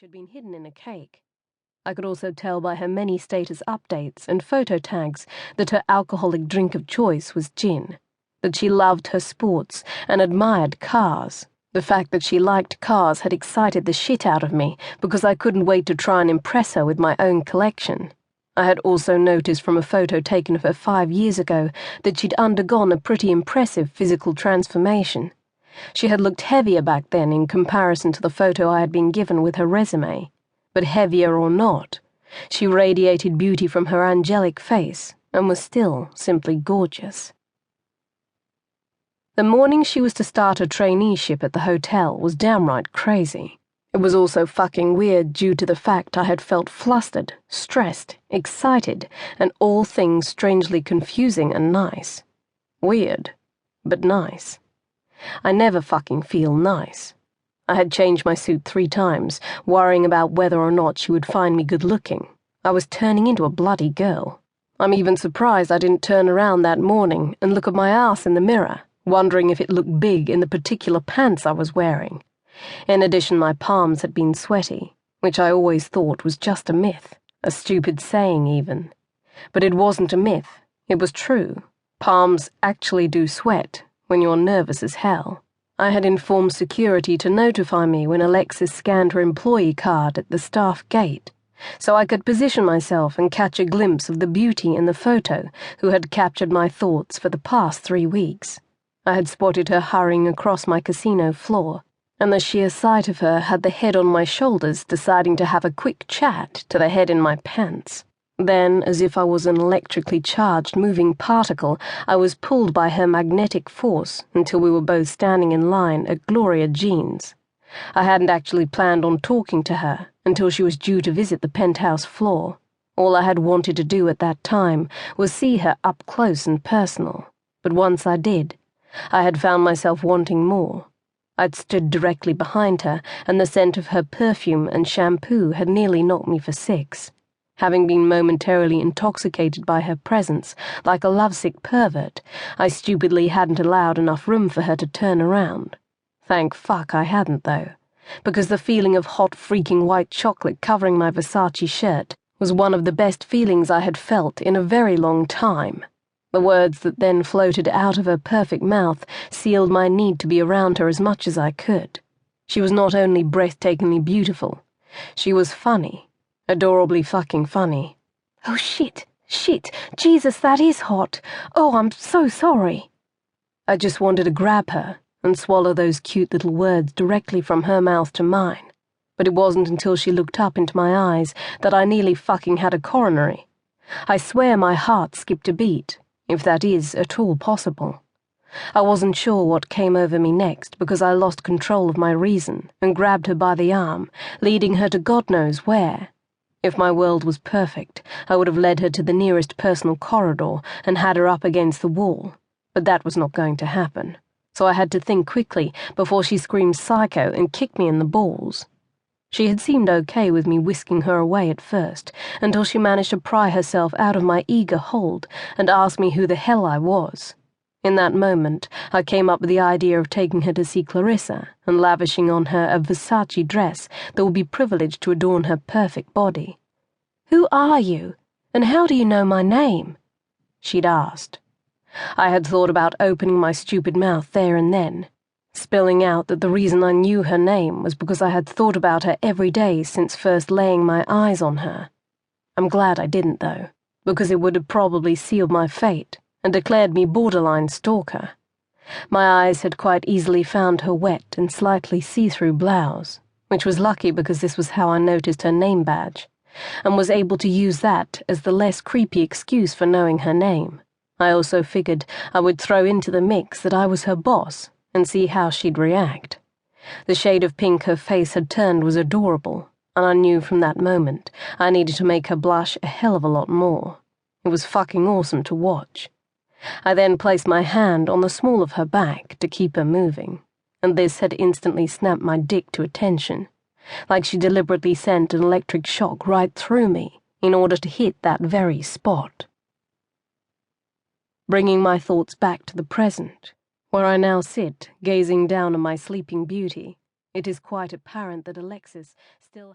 which had been hidden in a cake. I could also tell by her many status updates and photo tags that her alcoholic drink of choice was gin, that she loved her sports and admired cars. The fact that she liked cars had excited the shit out of me because I couldn't wait to try and impress her with my own collection. I had also noticed from a photo taken of her 5 years ago that she'd undergone a pretty impressive physical transformation. She had looked heavier back then in comparison to the photo I had been given with her resume. But heavier or not, she radiated beauty from her angelic face and was still simply gorgeous. The morning she was to start her traineeship at the hotel was downright crazy. It was also fucking weird due to the fact I had felt flustered, stressed, excited, and all things strangely confusing and nice. Weird, but nice. I never fucking feel nice. I had changed my suit 3 times, worrying about whether or not she would find me good-looking. I was turning into a bloody girl. I'm even surprised I didn't turn around that morning and look at my ass in the mirror, wondering if it looked big in the particular pants I was wearing. In addition, my palms had been sweaty, which I always thought was just a myth, a stupid saying even. But it wasn't a myth, it was true. Palms actually do sweat when you're nervous as hell. I had informed security to notify me when Alexis scanned her employee card at the staff gate, so I could position myself and catch a glimpse of the beauty in the photo who had captured my thoughts for the past 3 weeks. I had spotted her hurrying across my casino floor, and the sheer sight of her had the head on my shoulders deciding to have a quick chat to the head in my pants. Then, as if I was an electrically charged moving particle, I was pulled by her magnetic force until we were both standing in line at Gloria Jean's. I hadn't actually planned on talking to her until she was due to visit the penthouse floor. All I had wanted to do at that time was see her up close and personal. But once I did, I had found myself wanting more. I'd stood directly behind her, and the scent of her perfume and shampoo had nearly knocked me for 6. Having been momentarily intoxicated by her presence, like a lovesick pervert, I stupidly hadn't allowed enough room for her to turn around. Thank fuck I hadn't, though, because the feeling of hot freaking white chocolate covering my Versace shirt was one of the best feelings I had felt in a very long time. The words that then floated out of her perfect mouth sealed my need to be around her as much as I could. She was not only breathtakingly beautiful, she was funny. Adorably fucking funny. Oh shit, Jesus, that is hot. Oh, I'm so sorry. I just wanted to grab her and swallow those cute little words directly from her mouth to mine. But it wasn't until she looked up into my eyes that I nearly fucking had a coronary. I swear my heart skipped a beat, if that is at all possible. I wasn't sure what came over me next because I lost control of my reason and grabbed her by the arm, leading her to God knows where. If my world was perfect, I would have led her to the nearest personal corridor and had her up against the wall, but that was not going to happen, so I had to think quickly before she screamed psycho and kicked me in the balls. She had seemed okay with me whisking her away at first, until she managed to pry herself out of my eager hold and ask me who the hell I was. In that moment, I came up with the idea of taking her to see Clarissa and lavishing on her a Versace dress that would be privileged to adorn her perfect body. "Who are you, and how do you know my name?" she'd asked. I had thought about opening my stupid mouth there and then, spilling out that the reason I knew her name was because I had thought about her every day since first laying my eyes on her. I'm glad I didn't, though, because it would have probably sealed my fate and declared me borderline stalker. My eyes had quite easily found her wet and slightly see-through blouse, which was lucky because this was how I noticed her name badge, and was able to use that as the less creepy excuse for knowing her name. I also figured I would throw into the mix that I was her boss and see how she'd react. The shade of pink her face had turned was adorable, and I knew from that moment I needed to make her blush a hell of a lot more. It was fucking awesome to watch. I then placed my hand on the small of her back to keep her moving, and this had instantly snapped my dick to attention, like she deliberately sent an electric shock right through me in order to hit that very spot. Bringing my thoughts back to the present, where I now sit, gazing down on my sleeping beauty, it is quite apparent that Alexis still